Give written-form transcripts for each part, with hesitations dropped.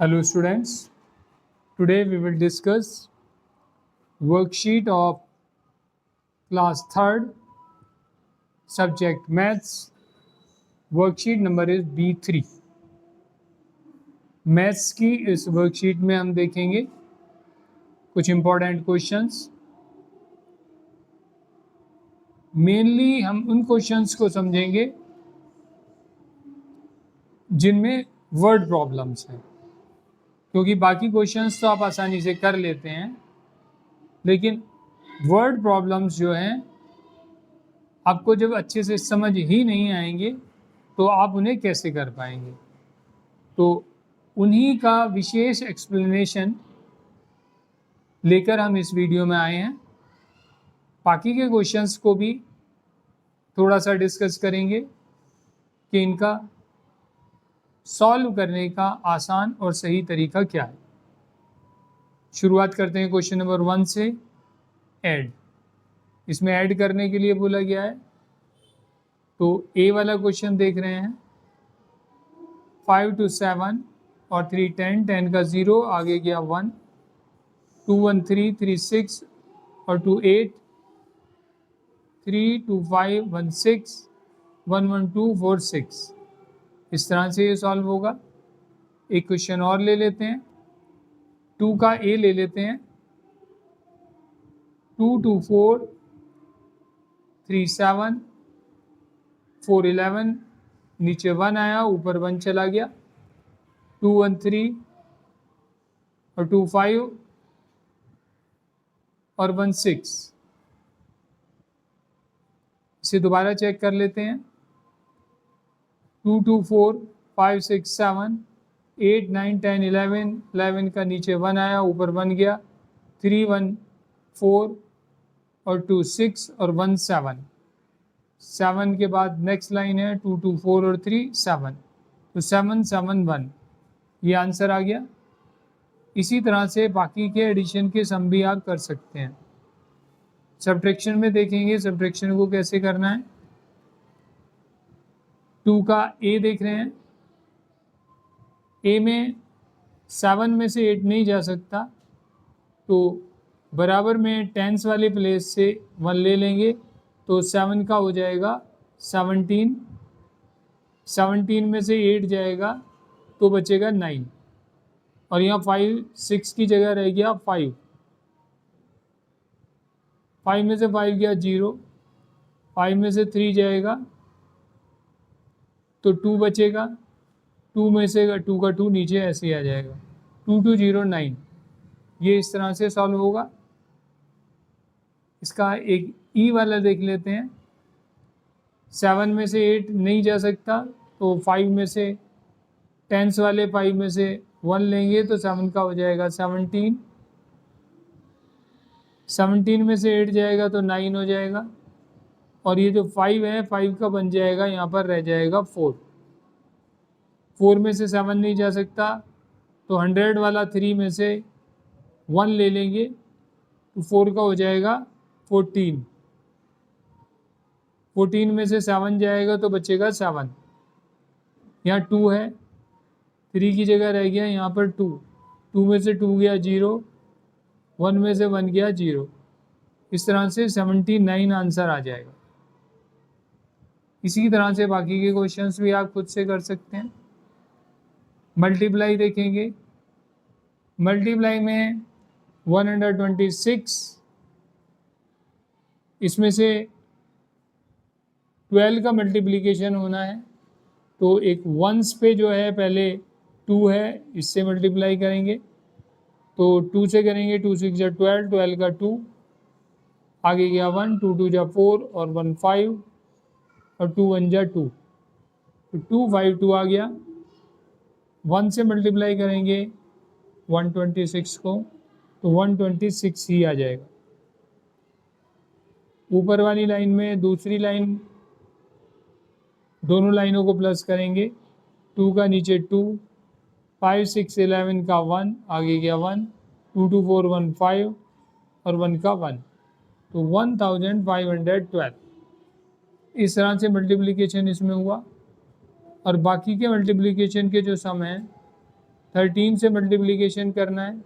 Hello students, today we will discuss worksheet of class 3rd, subject maths. Worksheet number is B3. Maths की इस worksheet में हम देखेंगे कुछ इम्पोर्टेंट क्वेश्चंस। मेनली हम उन क्वेश्चंस को समझेंगे जिनमें वर्ड प्रॉब्लम्स हैं, क्योंकि बाकी क्वेश्चंस तो आप आसानी से कर लेते हैं, लेकिन वर्ड प्रॉब्लम्स जो हैं आपको जब अच्छे से समझ ही नहीं आएंगे तो आप उन्हें कैसे कर पाएंगे। तो उन्हीं का विशेष एक्सप्लेनेशन लेकर हम इस वीडियो में आए हैं। बाकी के क्वेश्चंस को भी थोड़ा सा डिस्कस करेंगे कि इनका सॉल्व करने का आसान और सही तरीका क्या है। शुरुआत करते हैं क्वेश्चन नंबर 1 से। ऐड, इसमें ऐड करने के लिए बोला गया है। तो ए वाला क्वेश्चन देख रहे हैं, 5 to 7 और 3 10, 10 का 0, आगे गया 1, 2 1 3, 3 6 और 2 8, 3 2 5 1 6, 1 1 2 4 6। इस तरह से ये सॉल्व होगा। एक क्वेश्चन और ले लेते हैं, 2 का ए ले लेते हैं, 2 2 4, 3 7, 4 11, नीचे 1 आया, ऊपर 1 चला गया, 2 1 3 और 2 5 और 1 6। इसे दोबारा चेक कर लेते हैं, 2 2 4, 5 6 7, 8 9 10 11, 11 का नीचे 1 आया, ऊपर 1 गया, 3 1 4 और 2 6 और 1 7। 7 के बाद नेक्स्ट लाइन है 2 2 4 और 3 7, तो 7 7 1, ये आंसर आ गया। इसी तरह से बाकी के एडिशन के सम भी आप कर सकते हैं। सब्ट्रैक्शन में देखेंगे सब्ट्रैक्शन को कैसे करना है। 2 का ए देख रहे हैं, ए में 7 में से 8 नहीं जा सकता, तो बराबर में टेंस वाले प्लेस से 1 ले लेंगे, तो 7 का हो जाएगा 17, 17 में से 8 जाएगा तो बचेगा 9, और यहाँ 5 6 की जगह रह गया 5, 5 में से 5 गया 0, 5 में से 3 जाएगा तो 2 बचेगा, 2 में से 2 का 2 नीचे ऐसे आ जाएगा, 2 2 0 9। ये इस तरह से सॉल्व होगा। इसका एक ई वाला देख लेते हैं, 7 में से 8 नहीं जा सकता, तो 5 में से टेंस वाले 5 में से 1 लेंगे तो 7 का हो जाएगा 17, 17 में से 8 जाएगा तो 9 हो जाएगा, और ये जो 5 है 5 का बन जाएगा, यहाँ पर रह जाएगा 4, 4 में से 7 नहीं जा सकता, तो 100 वाला 3 में से 1 ले लेंगे तो 4 का हो जाएगा 14, 14 में से 7 जाएगा तो बचेगा 7, यहाँ 2 है, 3 की जगह रह गया यहाँ पर 2, 2 में से 2 गया 0, 1 में से 1 गया 0। इस तरह से 79 आंसर आ जाएगा। इसी तरह से बाकी के क्वेश्चंस भी आप खुद से कर सकते हैं। मल्टीप्लाई देखेंगे, मल्टीप्लाई में 126, इसमें से 12 का मल्टीप्लिकेशन होना है, तो एक वंस पे जो है पहले 2 है, इससे मल्टीप्लाई करेंगे, तो 2 से करेंगे, 2 6 जा 12, 12 का 2, आगे गया 1, 2 2 जा 4 और 1 5 और 2 1 जा 2, तो 2 5 2 आ गया। 1 से मल्टीप्लाई करेंगे 126 को, तो 126 ही आ जाएगा। ऊपर वाली लाइन में दूसरी लाइन, दोनों लाइनों को प्लस करेंगे, 2 का नीचे 2, 5 6 11 का 1, आगे गया 1, 2 2 4 1 5 और 1 का 1, तो 1512। इस तरह से मल्टीप्लिकेशन इसमें हुआ। और बाकी के मल्टीप्लिकेशन के जो सम हैं 13 से मल्टीप्लिकेशन करना है,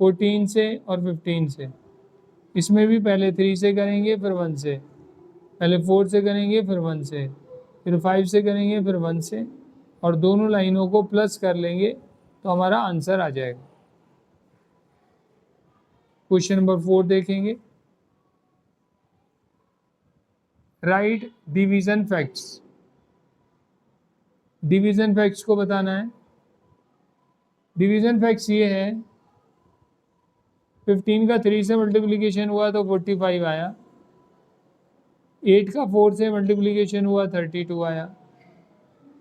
14 से और 15 से। इसमें भी पहले 3 से करेंगे, फिर 1 से, पहले 4 से करेंगे, फिर 1 से, फिर 5 से करेंगे, फिर 1 से, और दोनों लाइनों को प्लस कर लेंगे तो हमारा आंसर आ जाएगा। क्वेश्चन नंबर 4 देखेंगे। Right division facts. Division facts को बताना है। डिवीजन फैक्ट्स ये है, 15 का 3 से मल्टीप्लिकेशन हुआ तो 45 आया, 8 का 4 से मल्टीप्लिकेशन हुआ 32 आया,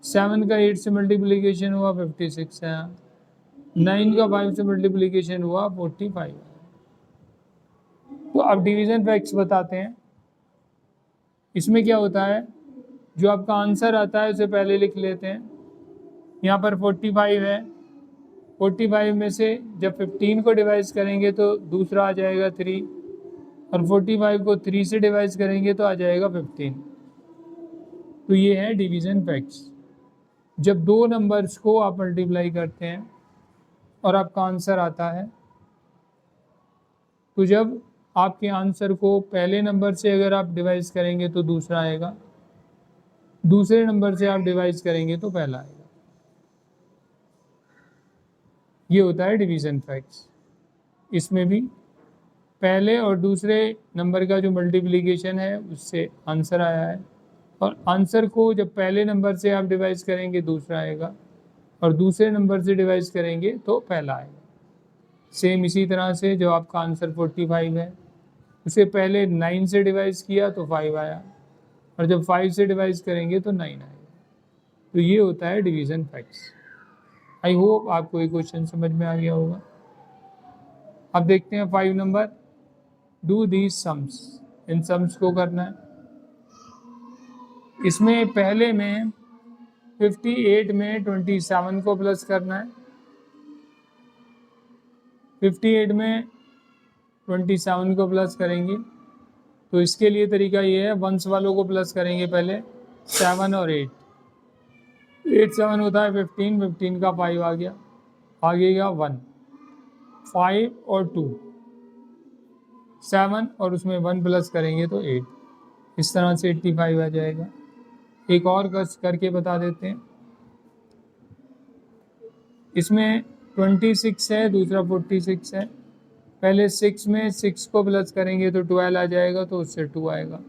7 का 8 से मल्टीप्लिकेशन हुआ 56 आया, 9 का 5 से मल्टीप्लिकेशन हुआ 45 आया। तो अब डिवीजन फैक्ट्स बताते हैं। इसमें क्या होता है, जो आपका आंसर आता है उसे पहले लिख लेते हैं। यहाँ पर 45 है, 45 में से जब 15 को डिवाइड करेंगे तो दूसरा आ जाएगा 3, और 45 को 3 से डिवाइड करेंगे तो आ जाएगा 15। तो ये है डिवीजन फैक्ट्स। जब दो नंबर्स को आप मल्टीप्लाई करते हैं और आपका आंसर आता है, तो जब आपके आंसर को पहले नंबर से अगर आप डिवाइड करेंगे तो दूसरा आएगा, दूसरे नंबर से आप डिवाइड करेंगे तो पहला आएगा। ये होता है डिवीजन फैक्ट्स। इसमें भी पहले और दूसरे नंबर का जो मल्टीप्लिकेशन है उससे आंसर आया है, और आंसर को जब पहले नंबर से आप डिवाइड करेंगे दूसरा आएगा, और दूसरे नंबर से डिवाइड करेंगे तो पहला आएगा। सेम इसी तरह से जो आपका आंसर 45 है, उसे पहले 9 से डिवाइड किया तो 5 आया, और जब 5 से डिवाइड करेंगे तो 9 आएगा। तो ये होता है डिवीजन फैक्ट्स। आई होप आपको ये क्वेश्चन समझ में आ गया होगा। अब देखते हैं 5 number, do these sums. In sums को करना है। इसमें पहले में 58 में 27 को प्लस करना है, 58 में 27 को प्लस करेंगे तो इसके लिए तरीका ये है, वंस वालों को प्लस करेंगे पहले, 7 और 8, 8 7 होता है 15, 15 का 5 आ गया, आगेगा 1, 5 और 2, 7 और उसमें 1 प्लस करेंगे तो 8, इस तरह से 85 आ जाएगा। एक और करके बता देते हैं। इसमें 26 है, दूसरा 46 है। पहले 6 में 6 को प्लस करेंगे तो 12 आ जाएगा, तो उससे 2 आएगा,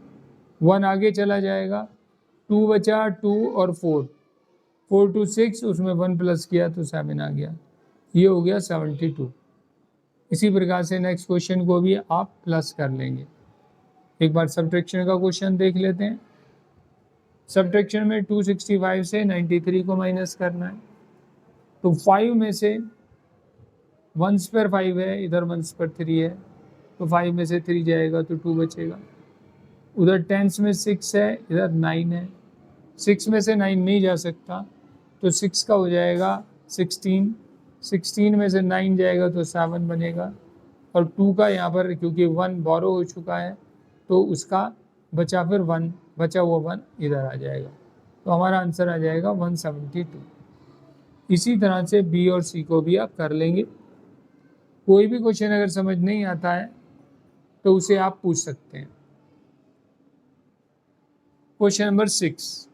1 आगे चला जाएगा, 2 बचा, 2 और 4, 4 to 6, उसमें 1 प्लस किया तो 7 आ गया। ये हो गया 72। इसी प्रकार से नेक्स्ट क्वेश्चन को भी आप प्लस कर लेंगे। एक बार सब्ट्रैक्शन का क्वेश्चन देख लेते हैं। सब्ट्रैक्शन में 265 से 93 को माइनस करना है। तो 5 में से 1s पर 5 है, इधर 1s पर 3 है, तो 5 में से 3 जाएगा तो 2 बचेगा। उधर 10s में 6 है, इधर 9 है, 6 में से 9 नहीं जा सकता, तो 6 का हो जाएगा 16, 16 में से 9 जाएगा तो 7 बनेगा, और 2 का यहाँ पर क्योंकि 1 बोरो हो चुका है तो उसका बचा, फिर 1 बचा हुआ 1 इधर आ जाएगा, तो हमारा आंसर आ जाएगा 172। इसी तरह से बी और सी को भी आप कर लेंगे। कोई भी क्वेश्चन अगर समझ नहीं आता है तो उसे आप पूछ सकते हैं। Question number 6,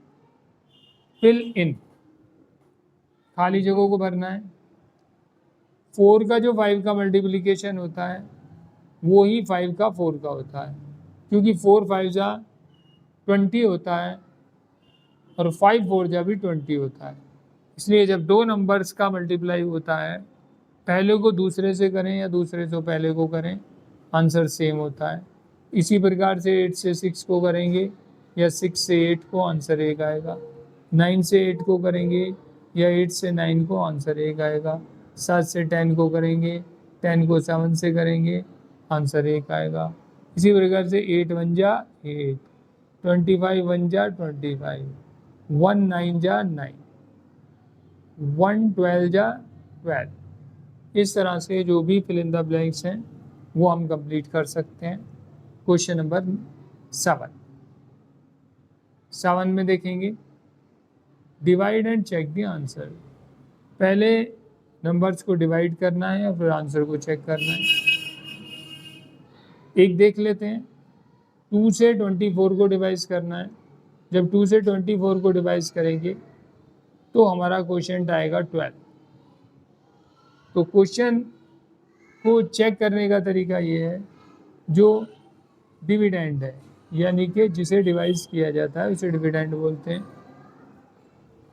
fill in. खाली जगहों को भरना है। 4 का जो 5 का मल्टीप्लिकेशन होता है वो ही 5 का 4 का होता है, क्योंकि 4 5 जा 20 होता है और 5 4 जा भी 20 होता है। इसलिए जब दो नंबर्स का मल्टीप्लाई होता है, पहले को दूसरे से करें या दूसरे से पहले को करें, आंसर सेम होता है। इसी प्रकार से 8 से 6 को करेंगे या 6 से 8 को, आंसर 1 आएगा। 9 से 8 को करेंगे या 8 से 9 को, आंसर 1 आएगा। 7 से 10 को करेंगे, 10 को 7 से करेंगे, आंसर 1 आएगा। इसी प्रकार से 8 1 जा 8, 25 1 जा 25, 1 9 जा 9, 1 12 जा 12। इस तरह से जो भी फिल इन द ब्लैंक्स हैं वो हम कंप्लीट कर सकते हैं। क्वेश्चन नंबर 7 में देखेंगे, divide and check the answer. पहले नंबर्स को डिवाइड करना है और फिर आंसर को चेक करना है। एक देख लेते हैं, 2 से 24 को डिवाइड करना है। जब 2 से 24 को डिवाइड करेंगे तो हमारा क्वेश्चन आएगा 12। तो क्वेश्चन को चेक करने का तरीका ये है, जो डिविडेंड है यानी कि जिसे डिवाइड किया जाता है उसे डिविडेंड बोलते हैं,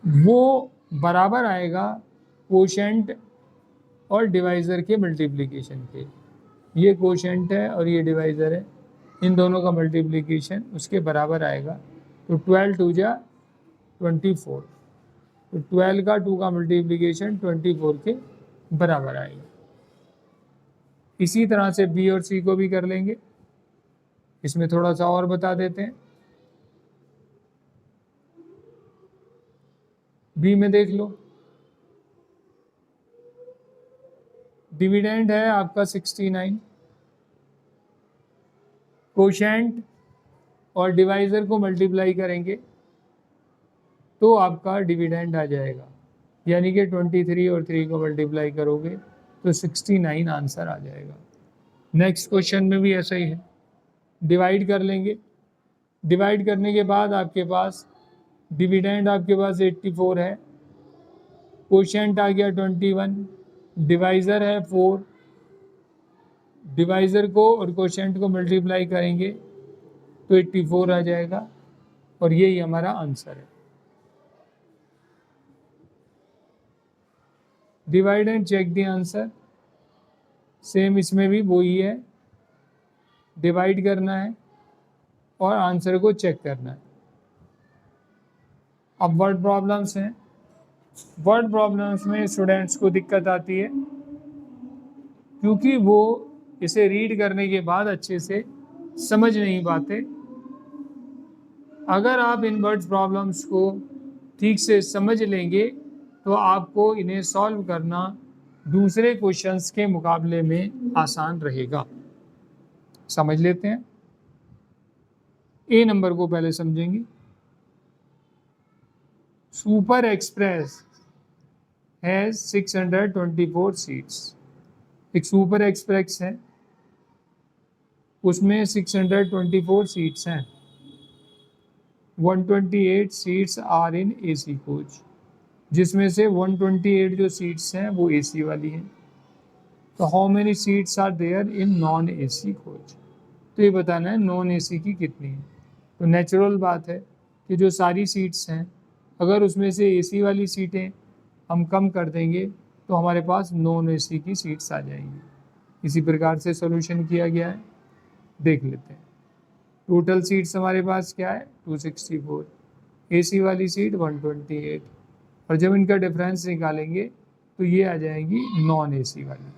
वो बराबर आएगा क्वोशेंट और डिवाइज़र के मल्टीप्लिकेशन के। ये क्वोशेंट है और ये डिवाइज़र है, इन दोनों का मल्टीप्लिकेशन उसके बराबर आएगा। तो 12 2 जा 24, तो 12 का 2 का मल्टीप्लिकेशन 24 के बराबर आएगा। इसी तरह से बी और सी को भी कर लेंगे। इसमें थोड़ा सा और बता देते हैं। बी में देख लो, डिविडेंड है आपका 69, कोशेंट और डिवाइज़र को मल्टीप्लाई करेंगे तो आपका डिविडेंड आ जाएगा, यानी कि 23 और 3 को मल्टीप्लाई करोगे तो 69 आंसर आ जाएगा। नेक्स्ट क्वेश्चन में भी ऐसा ही है, डिवाइड कर लेंगे। डिवाइड करने के बाद आपके पास डिविडेंड आपके पास 84 है, कोशेंट आ गया 21, डिवाइज़र है 4, डिवाइज़र को और कोशेंट को मल्टीप्लाई करेंगे तो 84 आ जाएगा और यही हमारा आंसर है। Divide and check the answer, same इसमें भी वही है, डिवाइड करना है और आंसर को चेक करना है। अब वर्ड प्रॉब्लम्स हैं। वर्ड प्रॉब्लम्स में स्टूडेंट्स को दिक्कत आती है क्योंकि वो इसे रीड करने के बाद अच्छे से समझ नहीं पाते। अगर आप इन वर्ड प्रॉब्लम्स को ठीक से समझ लेंगे तो आपको इन्हें सॉल्व करना दूसरे क्वेश्चंस के मुकाबले में आसान रहेगा। समझ लेते हैं। ए नंबर को पहले समझेंगे। Super express has 624 seats. एक सुपर एक्सप्रेस है, उसमें 624 सीट्स हैं। 128 seats are in AC coach, जिसमें से 128 जो सीट्स हैं वो एसी वाली हैं। तो how many seats are there in non AC coach, तो ये बताना है नॉन एसी की कितनी है। तो नेचुरल बात है कि जो सारी सीट्स हैं अगर उसमें से एसी वाली सीटें हम कम कर देंगे तो हमारे पास नॉन एसी की सीट्स आ जाएंगी। इसी प्रकार से सॉल्यूशन किया गया है, देख लेते हैं। टोटल सीट्स हमारे पास क्या है 264, एसी वाली सीट 128, और जब इनका डिफरेंस निकालेंगे तो ये आ जाएंगी नॉन एसी वाली।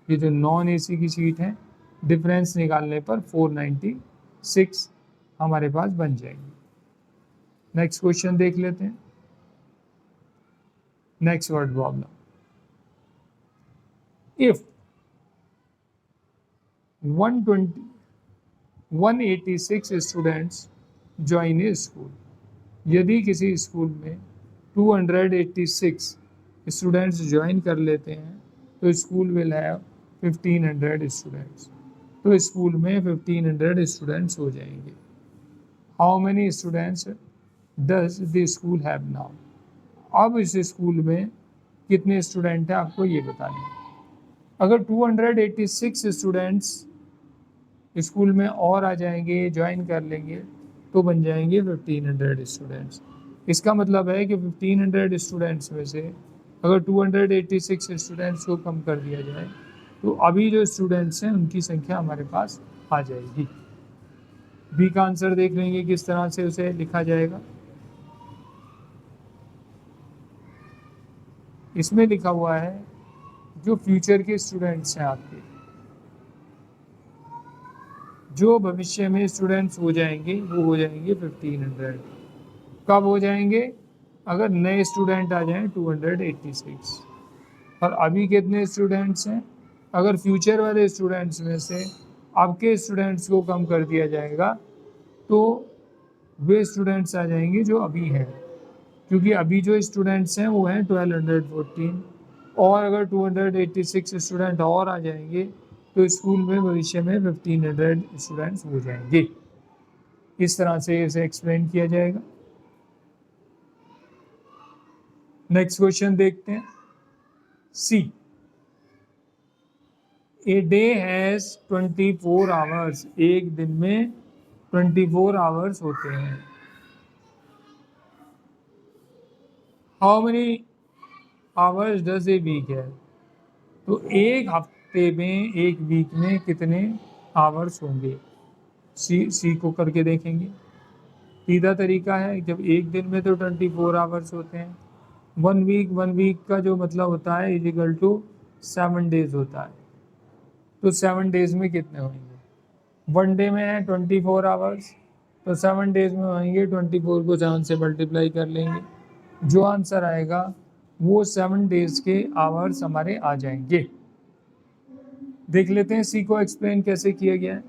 ये जो नॉन एसी की सीट है डिफरेंस निकालने पर 496 हमारे पास बन जाएंगी। नेक्स्ट क्वेश्चन देख लेते हैं। Next word problem, if 186 students join A school, यदि किसी स्कूल में 286 स्टूडेंट्स ज्वाइन कर लेते हैं तो स्कूल विल हैव 1500 स्टूडेंट्स। तो स्कूल में 1500 स्टूडेंट्स हो जाएंगे। How many students does the school have now, अब इस स्कूल में कितने स्टूडेंट हैं आपको ये बताना है। अगर 286 स्टूडेंट्स स्कूल में और आ जाएंगे, ज्वाइन कर लेंगे, तो बन जाएंगे 1500 स्टूडेंट्स। इसका मतलब है कि 1500 स्टूडेंट्स में से अगर 286 स्टूडेंट्स को कम कर दिया जाए तो अभी जो स्टूडेंट्स हैं उनकी संख्या हमारे पास आ जाएगी। बी का आंसर देख लेंगे किस तरह से उसे लिखा जाएगा। इसमें लिखा हुआ है जो फ्यूचर के स्टूडेंट्स हैं आपके, जो भविष्य में स्टूडेंट्स हो जाएंगे वो हो जाएंगे 1500। कब हो जाएंगे, अगर नए स्टूडेंट आ जाएं 286। और अभी कितने स्टूडेंट्स हैं, अगर फ्यूचर वाले स्टूडेंट्स में से आपके स्टूडेंट्स को कम कर दिया जाएगा तो वे स्टूडेंट्स आ जाएंगे जो अभी हैं, क्योंकि अभी जो स्टूडेंट्स हैं वो हैं 1214। और अगर 286 स्टूडेंट और आ जाएंगे तो स्कूल में भविष्य में 1500 स्टूडेंट्स हो जाएंगे। इस तरह से इसे एक्सप्लेन किया जाएगा। नेक्स्ट क्वेश्चन देखते हैं। C, a day has 24 hours, एक दिन में 24 आवर्स होते हैं। How many hours does a week है, तो एक हफ्ते में, एक वीक में कितने आवर्स होंगे। सी को करके देखेंगे। सीधा तरीका है, जब एक दिन में तो 24 आवर्स होते हैं, वन वीक का जो मतलब होता है इजिकल टू 7 डेज होता है। तो 7 डेज में कितने होंगे, वन डे में है 24 आवर्स, तो 7 डेज में होंगे 24 को 7 से मल्टीप्लाई कर लेंगे, जो आंसर आएगा वो 7 डेज के आवर्स हमारे आ जाएंगे। देख लेते हैं सी को एक्सप्लेन कैसे किया गया है।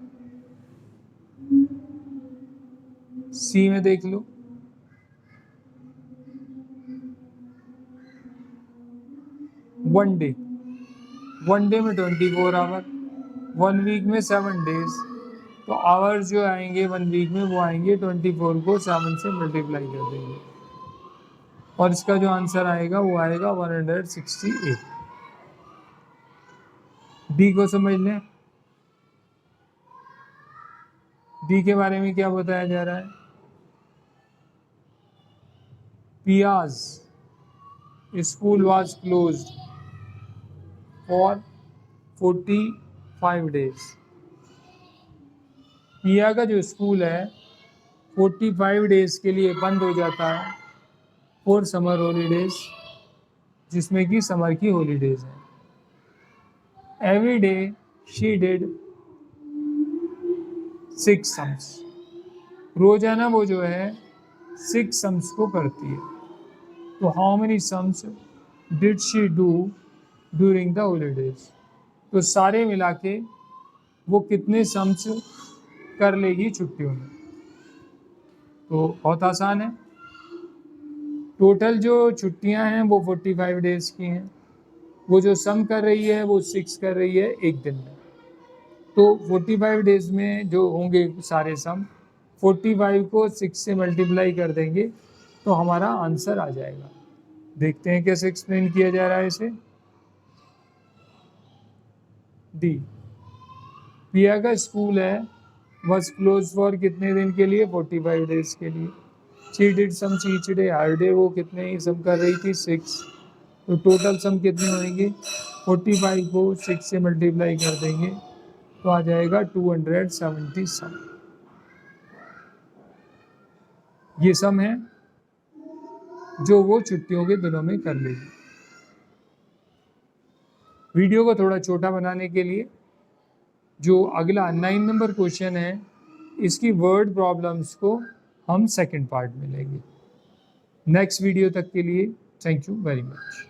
सी में देख लो, वन डे में 24 आवर, वन वीक में 7 डेज, तो आवर्स जो आएंगे वन वीक में वो आएंगे 24 को 7 से मल्टीप्लाई कर देंगे, और इसका जो आंसर आएगा वो आएगा 168। डी को समझ लें। डी के बारे में क्या बताया जा रहा है। पियाज school was closed for 45 days. पिया का जो स्कूल है 45 डेज के लिए बंद हो जाता है फॉर समर हॉलीडेज, जिसमें कि समर की हॉलीडेज है। Every day she did 6 sums, रोजाना वो जो है 6 सम्स को करती है। तो how many sums did she do during the holidays, तो सारे मिला के वो कितने सम्स कर लेगी छुट्टियों में। तो बहुत आसान है, टोटल जो छुट्टियां हैं वो 45 डेज की हैं, वो जो सम कर रही है वो 6 कर रही है एक दिन में। तो 45 डेज में जो होंगे सारे सम, 45 को 6 से मल्टीप्लाई कर देंगे तो हमारा आंसर आ जाएगा। देखते हैं कैसे एक्सप्लेन किया जा रहा है इसे। डी, पिया का स्कूल है वॉज क्लोज फॉर कितने दिन के लिए, 45 डेज के लिए। She did sum each day, हर डे वो कितने ही सम कर रही थी 6, तो टोटल सम कितने होंगे 45 को 6 से मल्टीप्लाई कर देंगे तो आ जाएगा 270 सम। ये सम है जो वो छुट्टियों के दिनों में कर लेगी। वीडियो को थोड़ा छोटा बनाने के लिए जो अगला 9 नंबर क्वेश्चन है इसकी वर्ड प्रॉब्लम्स को हम सेकंड पार्ट में लेंगे। नेक्स्ट वीडियो तक के लिए थैंक यू वेरी मच।